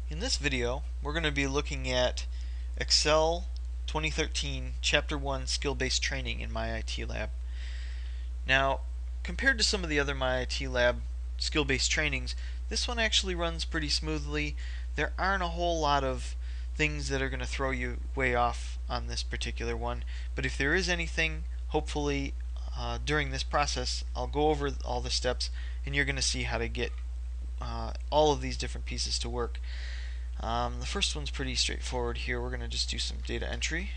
In this video, we're going to be looking at Excel 2013 Chapter 1 Skill-Based Training in My IT Lab. Now, compared to some of the other My IT Lab skill-based trainings, this one actually runs pretty smoothly. There aren't a whole lot of things that are going to throw you way off on this particular one, but if there is anything, hopefully during this process, I'll go over all the steps and you're going to see how to get all of these different pieces to work. The first one's pretty straightforward here. We're going to just do some data entry.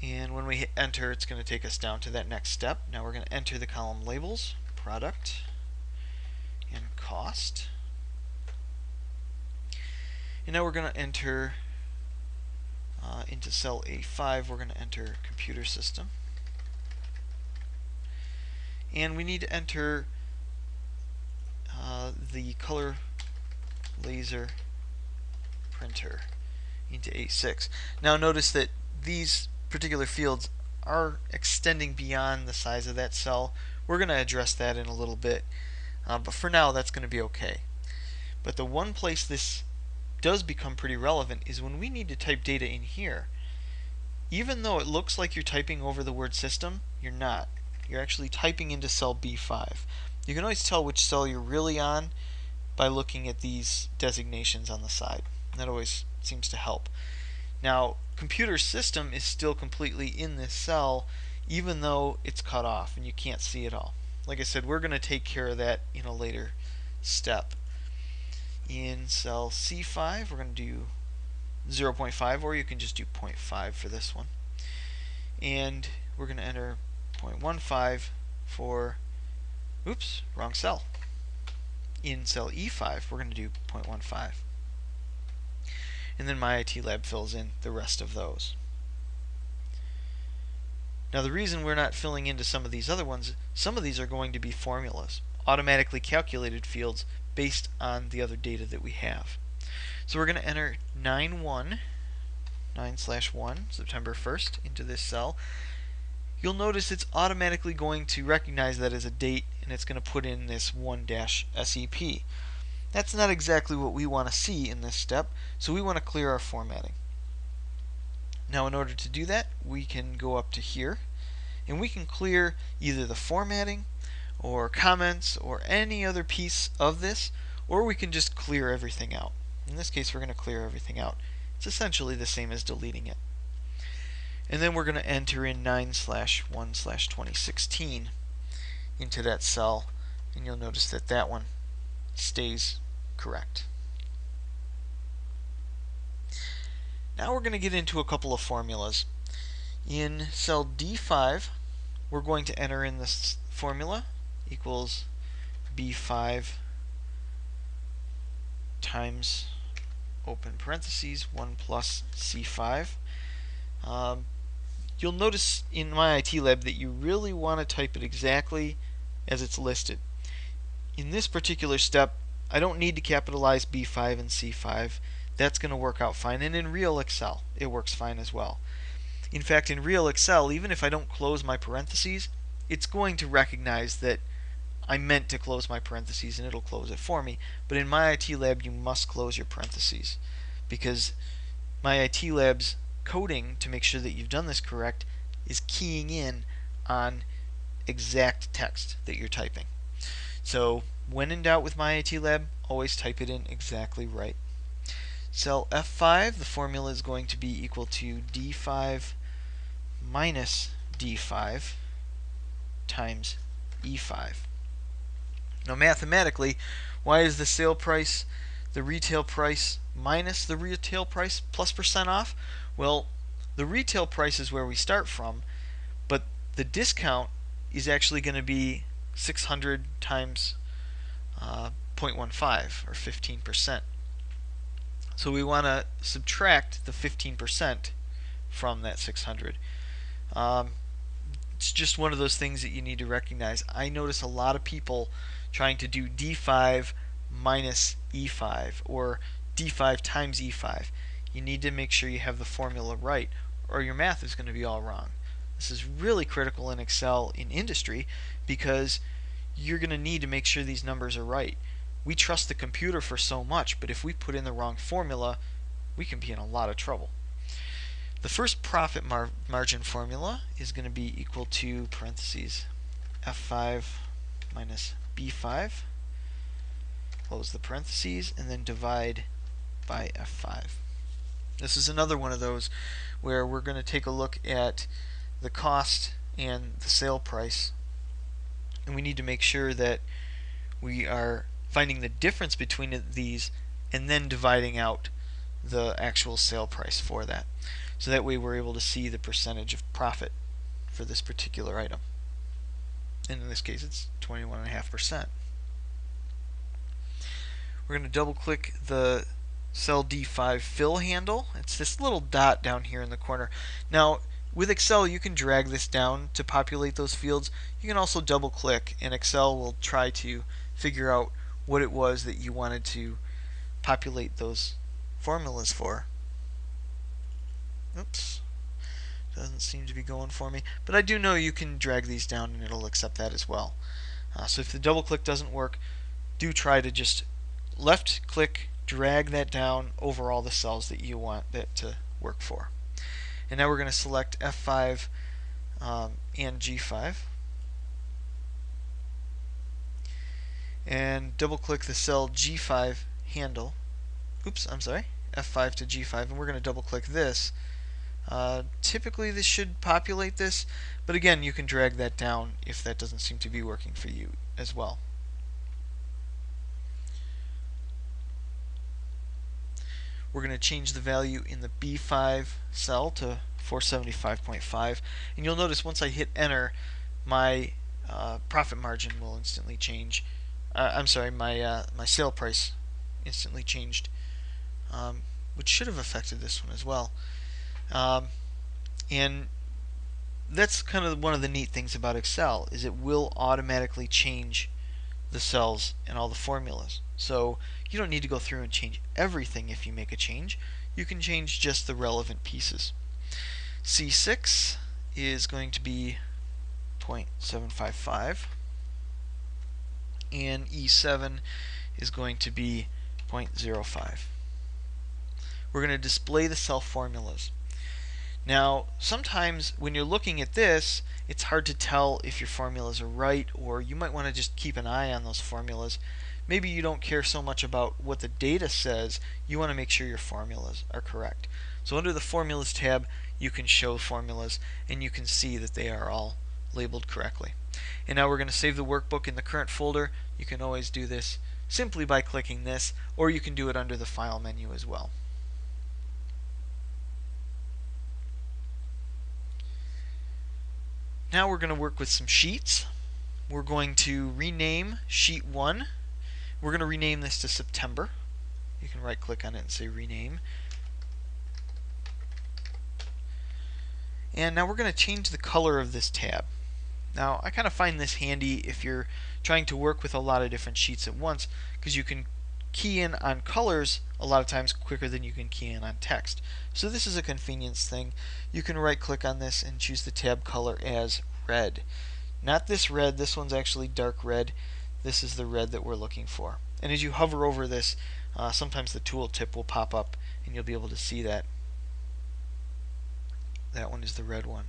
And when we hit enter, it's going to take us down to that next step. Now we're going to enter the column labels, product, and cost. And now we're going to enter into cell A5, we're going to enter computer system. And we need to enter the color laser printer into A6. Now notice that these particular fields are extending beyond the size of that cell. We're going to address that in a little bit, but for now that's going to be okay. But the one place this does become pretty relevant is when we need to type data in here. Even though it looks like you're typing over the word system, you're not. You're actually typing into cell B5. You can always tell which cell you're really on by looking at these designations on the side. That always seems to help. Now, computer system is still completely in this cell even though it's cut off and you can't see it all. Like I said, we're going to take care of that in a later step. In cell C5, we're going to do 0.5, or you can just do 0.5 for this one. And we're going to enter 0.15 for, oops, wrong cell. In cell E5, we're going to do 0.15. And then My IT Lab fills in the rest of those. Now the reason we're not filling into some of these other ones, some of these are going to be formulas, automatically calculated fields based on the other data that we have. So we're going to enter 9/1, September 1st, into this cell. You'll notice it's automatically going to recognize that as a date, and it's going to put in this 1-SEP. That's not exactly what we want to see in this step, so we want to clear our formatting. Now in order to do that, we can go up to here, and we can clear either the formatting, or comments, or any other piece of this, or we can just clear everything out. In this case, we're going to clear everything out. It's essentially the same as deleting it. And then we're going to enter in 9/1/2016 into that cell, and you'll notice that that one stays correct. Now we're going to get into a couple of formulas. In cell D5, we're going to enter in this formula equals B5 times open parentheses 1 plus C5. You'll notice in My IT Lab that you really want to type it exactly as it's listed. In this particular step, I don't need to capitalize B5 and C5. That's going to work out fine, and in real Excel it works fine as well. In fact, in real Excel, even if I don't close my parentheses, it's going to recognize that I meant to close my parentheses and it'll close it for me. But in My IT Lab, you must close your parentheses because My IT Lab's coding to make sure that you've done this correct is keying in on exact text that you're typing. So when in doubt with My IT Lab, always type it in exactly right. Cell F5, the formula is going to be equal to D5 minus D5 times E5. Now mathematically, why is the sale price the retail price minus the retail price plus percent off? Well, the retail price is where we start from, but the discount is actually going to be 600 times 0.15 or 15%. So we want to subtract the 15% from that 600. It's just one of those things that you need to recognize. I notice a lot of people trying to do D5 minus E5 or D5 times E5. You need to make sure you have the formula right, or your math is going to be all wrong. This is really critical in Excel in industry because you're going to need to make sure these numbers are right. We trust the computer for so much, but if we put in the wrong formula, we can be in a lot of trouble. The first profit margin formula is going to be equal to parentheses F5 minus B5, close the parentheses, and then divide by F5. This is another one of those where we're going to take a look at the cost and the sale price, and we need to make sure that we are finding the difference between these and then dividing out the actual sale price for that. So that way we're able to see the percentage of profit for this particular item. And in this case it's 21.5%. We're going to double click the cell D5 fill handle. It's this little dot down here in the corner. Now with Excel you can drag this down to populate those fields. You can also double click and Excel will try to figure out what it was that you wanted to populate those formulas for. Oops, doesn't seem to be going for me, but I do know you can drag these down and it'll accept that as well. So if the double click doesn't work, do try to just left click, drag that down over all the cells that you want that to work for. And now we're going to select F5 and G5 and double click the cell G5 handle. Oops, I'm sorry, F5 to G5, and we're going to double click this. Typically this should populate this, but again you can drag that down if that doesn't seem to be working for you as well. We're going to change the value in the B5 cell to 475.5, and you'll notice once I hit enter my profit margin will instantly change. I'm sorry, my sale price instantly changed, which should have affected this one as well. And that's kind of one of the neat things about Excel is it will automatically change the cells and all the formulas. So you don't need to go through and change everything if you make a change. You can change just the relevant pieces. C6 is going to be 0.755 and E7 is going to be 0.05. We're going to display the cell formulas. Now, sometimes when you're looking at this, it's hard to tell if your formulas are right, or you might want to just keep an eye on those formulas. Maybe you don't care so much about what the data says, you want to make sure your formulas are correct. So under the Formulas tab, you can show formulas, and you can see that they are all labeled correctly. And now we're going to save the workbook in the current folder. You can always do this simply by clicking this, or you can do it under the File menu as well. Now we're going to work with some sheets. We're going to rename sheet 1. We're going to rename this to September. You can right click on it and say rename. And now we're going to change the color of this tab. Now I kind of find this handy if you're trying to work with a lot of different sheets at once, because you can key in on colors a lot of times quicker than you can key in on text. So this is a convenience thing. You can right click on this and choose the tab color as red. Not this red, this one's actually dark red. This is the red that we're looking for. And as you hover over this, sometimes the tooltip will pop up and you'll be able to see that. That one is the red one.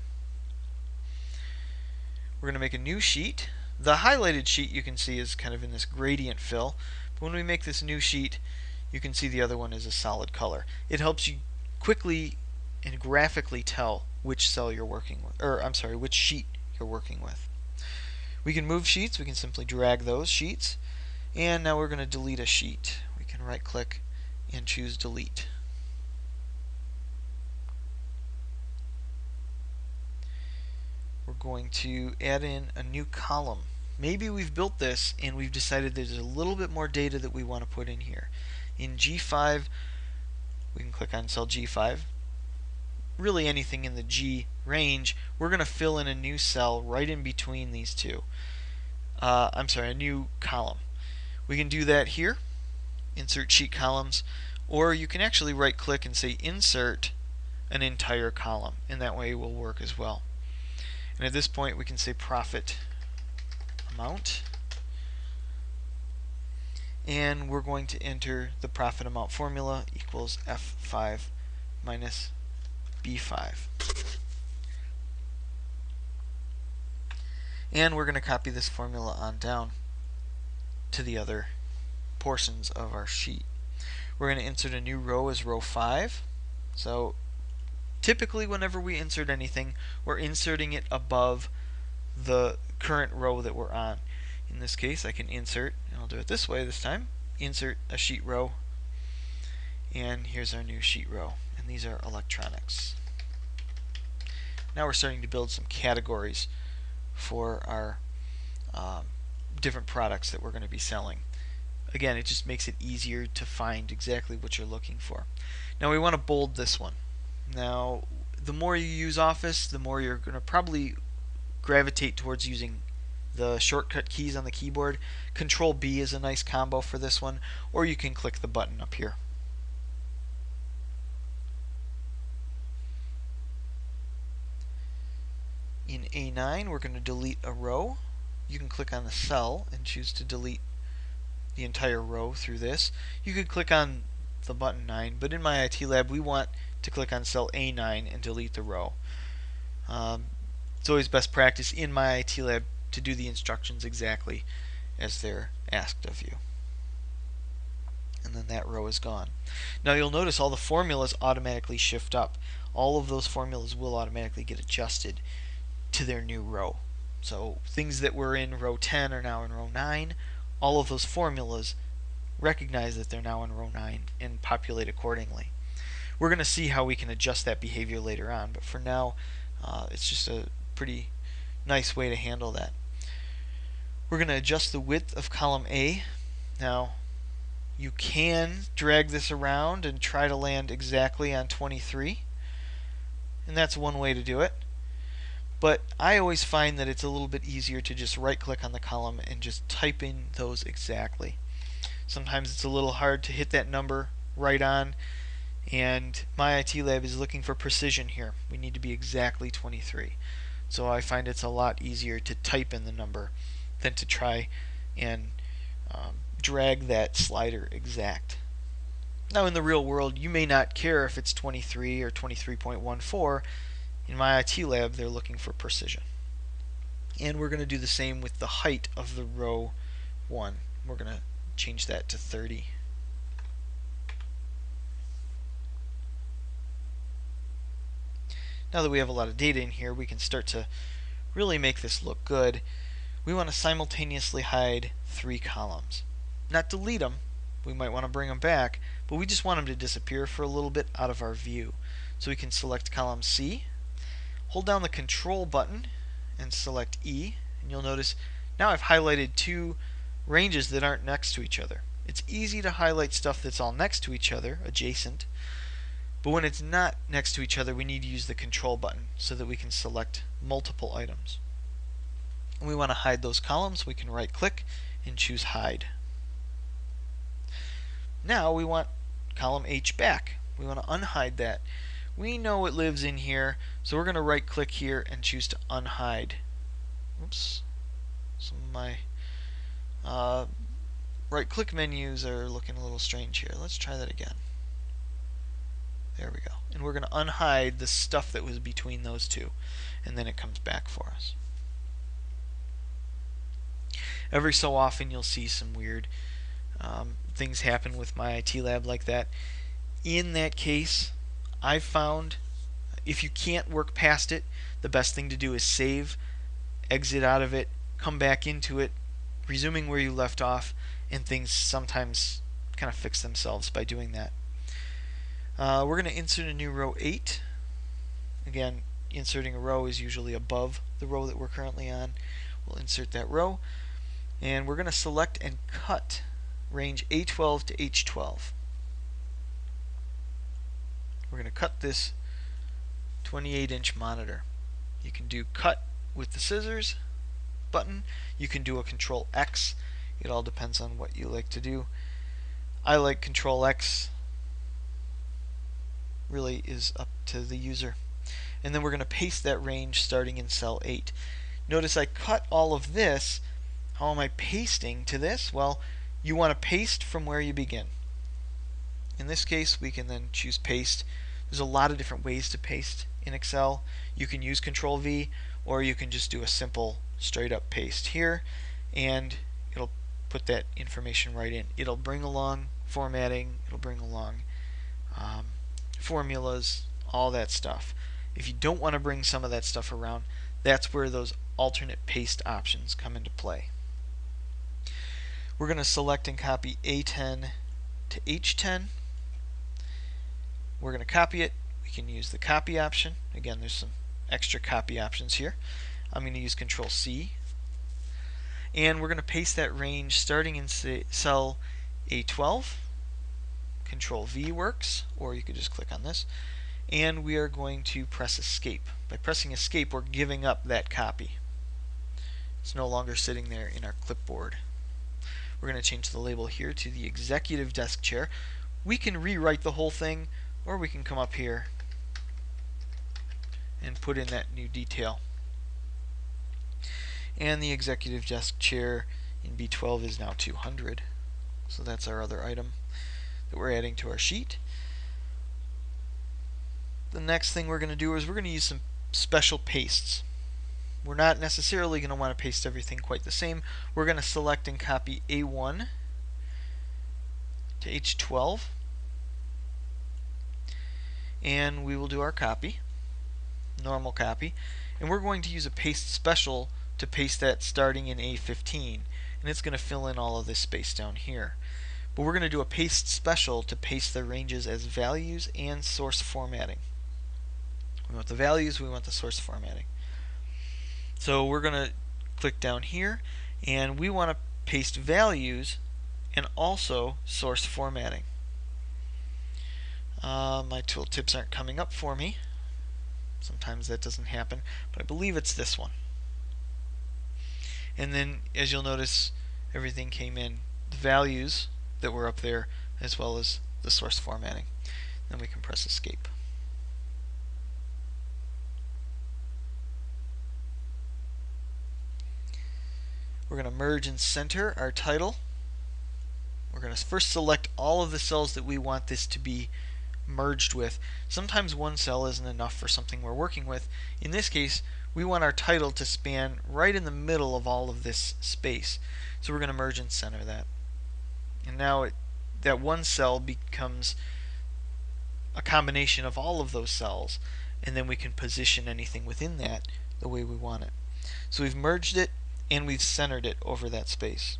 We're going to make a new sheet. The highlighted sheet you can see is kind of in this gradient fill. But when we make this new sheet, you can see the other one is a solid color. It helps you quickly and graphically tell which cell you're working with, or I'm sorry, which sheet you're working with. We can move sheets. We can simply drag those sheets. And now we're going to delete a sheet. We can right click and choose delete. We're going to add in a new column. Maybe we've built this and we've decided there's a little bit more data that we want to put in here. In G5, we can click on cell G5. Really anything in the G range, we're going to fill in a new cell right in between these two. I'm sorry, a new column. We can do that here, insert sheet columns, or you can actually right click and say insert an entire column, and that way it will work as well. And at this point we can say profit amount, and we're going to enter the profit amount formula equals F5 minus B5. And we're going to copy this formula on down to the other portions of our sheet. We're going to insert a new row as row 5. So typically whenever we insert anything, we're inserting it above the current row that we're on. In this case, I can insert, and I'll do it this way this time, insert a sheet row, and here's our new sheet row, and these are electronics. Now we're starting to build some categories for our different products that we're going to be selling. Again, it just makes it easier to find exactly what you're looking for. Now we want to bold this one. Now, the more you use Office, the more you're going to probably gravitate towards using the shortcut keys on the keyboard. Control B is a nice combo for this one, or you can click the button up here. In A9, we're going to delete a row. You can click on the cell and choose to delete the entire row through this. You could click on the button 9, but in my IT lab we want to click on cell A9 and delete the row. It's always best practice in my IT lab to do the instructions exactly as they're asked of you. And then that row is gone. Now you'll notice all the formulas automatically shift up. All of those formulas will automatically get adjusted to their new row. So things that were in row 10 are now in row 9. All of those formulas recognize that they're now in row 9 and populate accordingly. We're going to see how we can adjust that behavior later on, but for now it's just a pretty nice way to handle that. We're going to adjust the width of column A. Now you can drag this around and try to land exactly on 23, and that's one way to do it. But I always find that it's a little bit easier to just right click on the column and just type in those exactly. Sometimes it's a little hard to hit that number right on, and my IT lab is looking for precision here. We need to be exactly 23. So I find it's a lot easier to type in the number than to try and drag that slider exact. Now in the real world you may not care if it's 23 or 23.14. In my IT lab they're looking for precision. And we're going to do the same with the height of the row 1. We're going to change that to 30. Now that we have a lot of data in here, we can start to really make this look good. We want to simultaneously hide 3 columns. Not delete them, we might want to bring them back, but we just want them to disappear for a little bit out of our view. So we can select column C, hold down the Control button, and select E, and you'll notice now I've highlighted 2 ranges that aren't next to each other. It's easy to highlight stuff that's all next to each other, adjacent, but when it's not next to each other we need to use the Control button so that we can select multiple items. And we want to hide those columns. We can right click and choose Hide. Now we want column H back. We want to unhide that. We know it lives in here, so we're going to right click here and choose to unhide. Oops. Some of my right click menus are looking a little strange here. Let's try that again. There we go. And we're going to unhide the stuff that was between those two, and then it comes back for us. Every so often you'll see some weird things happen with my IT lab like that. In that case, I've found if you can't work past it, the best thing to do is save, exit out of it, come back into it, resuming where you left off, and things sometimes kind of fix themselves by doing that. We're going to insert a new row 8. Again, inserting a row is usually above the row that we're currently on. We'll insert that row, and we're going to select and cut range A12 to H12. We're going to cut this 28-inch monitor. You can do cut with the scissors button. You can do a Control X. It all depends on what you like to do. I like Control X. Really is up to the user. and then we're going to paste that range starting in cell 8. Notice I cut all of this. How am I pasting to this? Well, you want to paste from where you begin. In this case, we can then choose paste. There's a lot of different ways to paste in Excel. You can use Control V, or you can just do a simple straight up paste here, and it'll put that information right in. It'll bring along formatting, it'll bring along formulas, all that stuff. If you don't want to bring some of that stuff around, that's where those alternate paste options come into play. We're going to select and copy A10 to H10. We're going to copy it. We can use the copy option. Again, there's some extra copy options here. I'm going to use Control C. And we're going to paste that range starting in cell A12. Control V works, or you could just click on this. And we are going to press Escape. By pressing Escape, we're giving up that copy. It's no longer sitting there in our clipboard. We're going to change the label here to the Executive Desk Chair. We can rewrite the whole thing, or we can come up here and put in that new detail. And the Executive Desk Chair in B12 is now 200. So that's our other item that we're adding to our sheet. The next thing we're going to do is we're going to use some special pastes. We're not necessarily going to want to paste everything quite the same. We're going to select and copy A1 to H12. And we will do our copy, normal copy, and we're going to use a paste special to paste that starting in A15, and it's going to fill in all of this space down here. But we're going to do a paste special to paste the ranges as values and source formatting. We want the values, we want the source formatting. So we're going to click down here, and we want to paste values and also source formatting. My tooltips aren't coming up for me. Sometimes that doesn't happen, but I believe it's this one. And then, as you'll notice, everything came in, the values that were up there, as well as the source formatting. Then we can press Escape. We're going to merge and center our title. We're going to first select all of the cells that we want this to be merged with. Sometimes one cell isn't enough for something we're working with. In this case, we want our title to span right in the middle of all of this space. So we're going to merge and center that. And now that one cell becomes a combination of all of those cells, and then we can position anything within that the way we want it. So we've merged it and we've centered it over that space.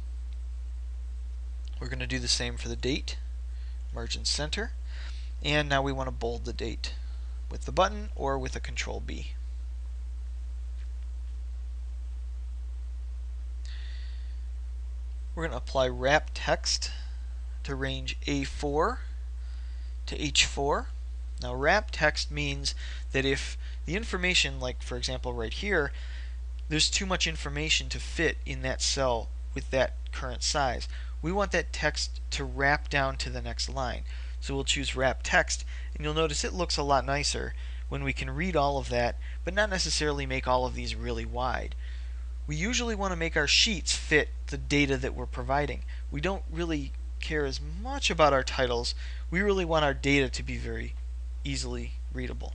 We're going to do the same for the date, merge and center. And now we want to bold the date with the button or with a Control B. We're going to apply wrap text to range A4 to H4. Now wrap text means that if the information, like for example right here, there's too much information to fit in that cell with that current size, we want that text to wrap down to the next line. So we'll choose wrap text, and you'll notice it looks a lot nicer when we can read all of that, but not necessarily make all of these really wide. We usually want to make our sheets fit the data that we're providing. We don't really care as much about our titles. We really want our data to be very easily readable.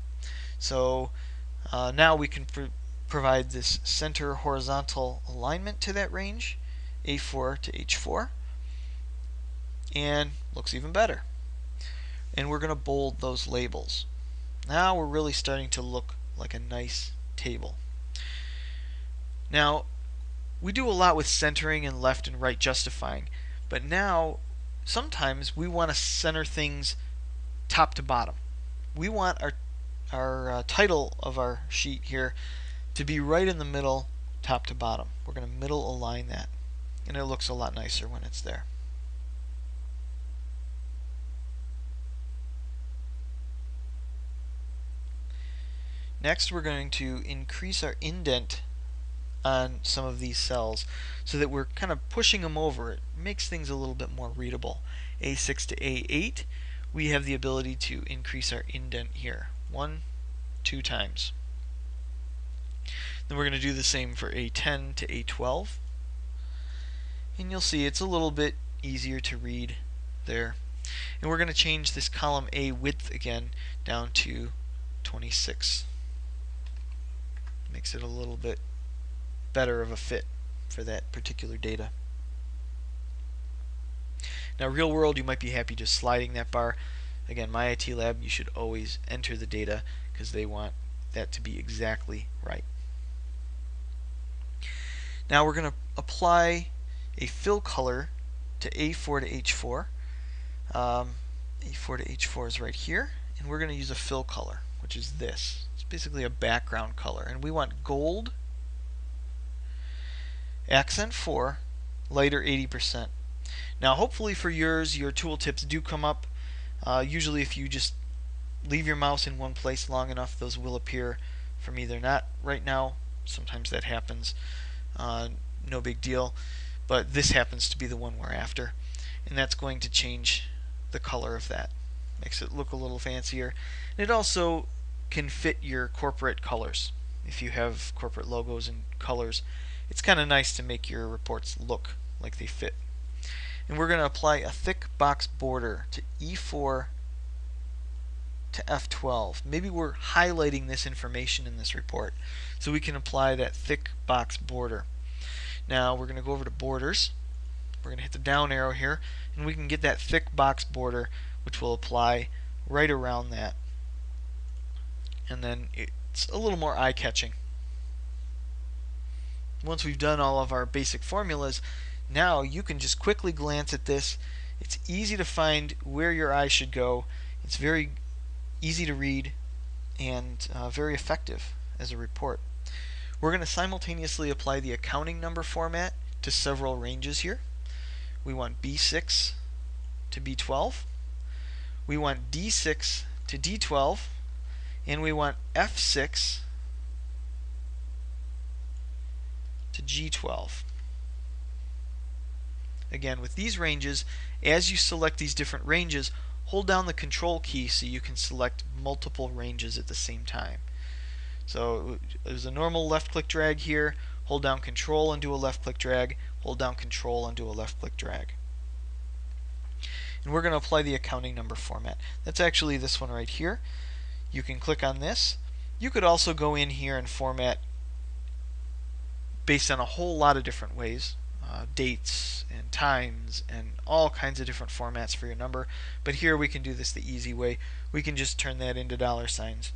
So now we can provide this center horizontal alignment to that range, A4 to H4, and looks even better. And we're going to bold those labels. Now we're really starting to look like a nice table. Now, we do a lot with centering and left and right justifying, but now sometimes we want to center things top to bottom. We want our title of our sheet here to be right in the middle, top to bottom. We're going to middle align that, and it looks a lot nicer when it's there. Next, we're going to increase our indent on some of these cells so that we're kind of pushing them over. It makes things a little bit more readable. A6 to A8, we have the ability to increase our indent here 1, 2 times. Then we're going to do the same for A10 to A12. And you'll see it's a little bit easier to read there. And we're going to change this column A width again down to 26. Makes it a little bit better of a fit for that particular data. Now, real world, you might be happy just sliding that bar. Again, my IT lab, you should always enter the data because they want that to be exactly right. Now we're going to apply a fill color to A4 to H4. A4 to H4 is right here, and we're going to use a fill color, which is this. It's basically a background color, and we want gold, accent 4, lighter 80%. Now hopefully for yours, your tooltips do come up. Usually if you just leave your mouse in one place long enough, those will appear. For me, they're not right now. Sometimes that happens. No big deal. But this happens to be the one we're after. And that's going to change the color of that. Makes it look a little fancier. And it also can fit your corporate colors. If you have corporate logos and colors, it's kind of nice to make your reports look like they fit. And we're going to apply a thick box border to E4 to F12. Maybe we're highlighting this information in this report, so we can apply that thick box border. Now we're going to go over to borders. We're going to hit the down arrow here, and we can get that thick box border, which will apply right around that. And then it's a little more eye-catching. Once we've done all of our basic formulas, now you can just quickly glance at this. It's easy to find where your eye should go. It's very easy to read and very effective as a report. We're going to simultaneously apply the accounting number format to several ranges here. We want B6 to B12. We want D6 to D12. And we want F6 to G12. Again, with these ranges, as you select these different ranges, hold down the control key so you can select multiple ranges at the same time. So there's a normal left click drag here, hold down control and do a left click drag, hold down control and do a left click drag. And we're going to apply the accounting number format. That's actually this one right here. You can click on this. You could also go in here and format based on a whole lot of different ways. Dates and times and all kinds of different formats for your number, but here we can do this the easy way. We can just turn that into $signs.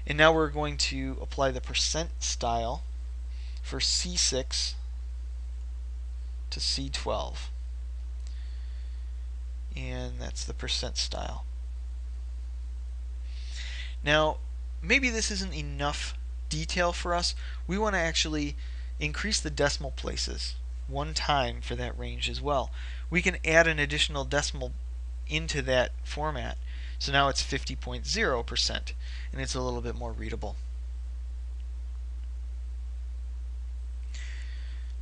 And now we're going to apply the percent style for C6 to C12, and that's the percent style. Now maybe this isn't enough detail for us. We want to actually increase the decimal places one time for that range as well. We can add an additional decimal into that format. So now it's 50.0%, and it's a little bit more readable.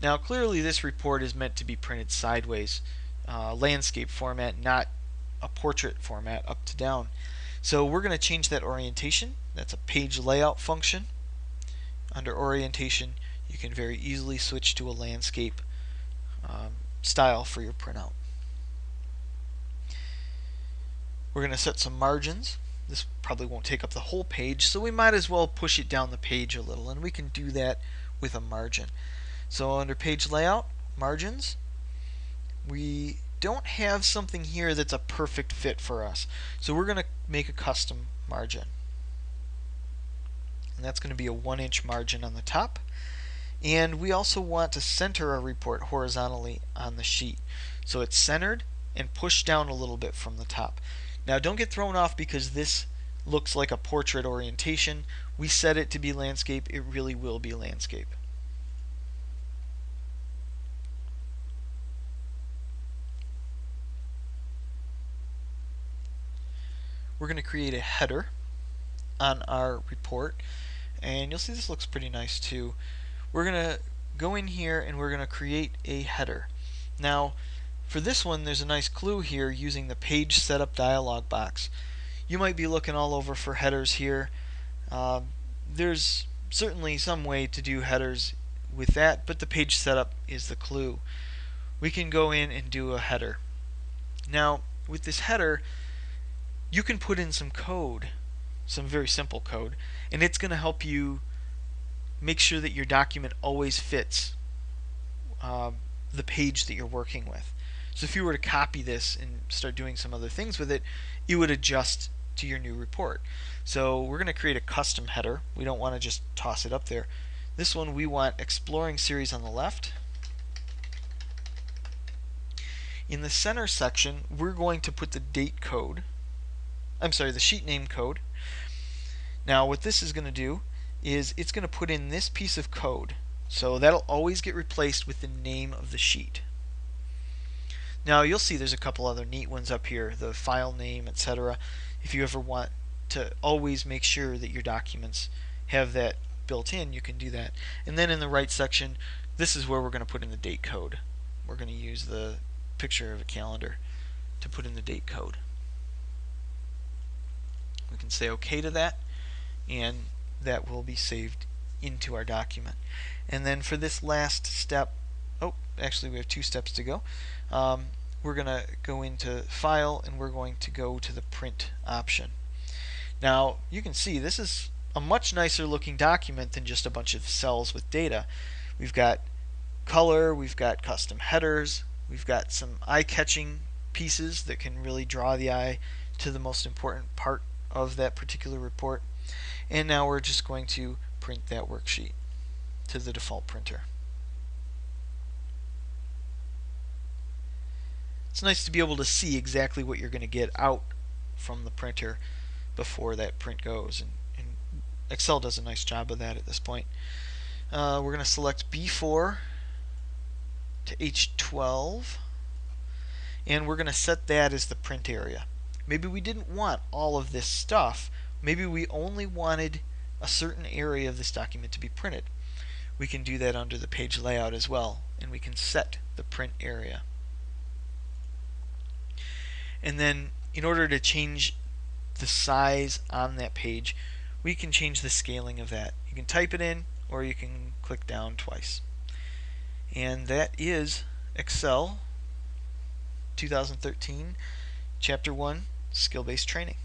Now clearly this report is meant to be printed sideways, landscape format, not a portrait format, up to down. So we're going to change that orientation. That's a page layout function. Under orientation, you can very easily switch to a landscape style for your printout. We're going to set some margins. This probably won't take up the whole page, so we might as well push it down the page a little, and we can do that with a margin. So under page layout, margins, we don't have something here that's a perfect fit for us. So we're going to make a custom margin. And that's going to be a 1-inch margin on the top. And we also want to center our report horizontally on the sheet. So it's centered and pushed down a little bit from the top. Now don't get thrown off because this looks like a portrait orientation. We set it to be landscape. It really will be landscape. We're going to create a header on our report, and you'll see this looks pretty nice too. We're going to go in here and we're going to create a header. Now for this one, there's a nice clue here using the page setup dialog box. You might be looking all over for headers here. There's certainly some way to do headers with that, but the page setup is the clue. We can go in and do a header. Now, with this header, you can put in some code, some very simple code, and it's going to help you make sure that your document always fits the page that you're working with. So if you were to copy this and start doing some other things with it, it would adjust to your new report. So we're going to create a custom header. We don't want to just toss it up there. This one we want exploring series on the left. In the center section, we're going to put the date code. The sheet name code. Now what this is going to do is it's going to put in this piece of code. So that'll always get replaced with the name of the sheet. Now you'll see there's a couple other neat ones up here, the file name, etc. If you ever want to always make sure that your documents have that built in, you can do that. And then in the right section, this is where we're going to put in the date code. We're going to use the picture of a calendar to put in the date code. We can say OK to that, and that will be saved into our document. And then for this last step, actually we have 2 steps to go. We're going to go into File, and we're going to go to the Print option. Now you can see this is a much nicer looking document than just a bunch of cells with data. We've got color, we've got custom headers, we've got some eye-catching pieces that can really draw the eye to the most important part of that particular report. And now we're just going to print that worksheet to the default printer. It's nice to be able to see exactly what you're going to get out from the printer before that print goes, and Excel does a nice job of that at this point. We're going to select B4 to H12, and we're going to set that as the print area. Maybe we didn't want all of this stuff. Maybe we only wanted a certain area of this document to be printed. We can do that under the page layout as well, and we can set the print area. And then in order to change the size on that page, we can change the scaling of that. You can type it in, or you can click down twice. And that is Excel 2013 Chapter 1 Skill-Based Training.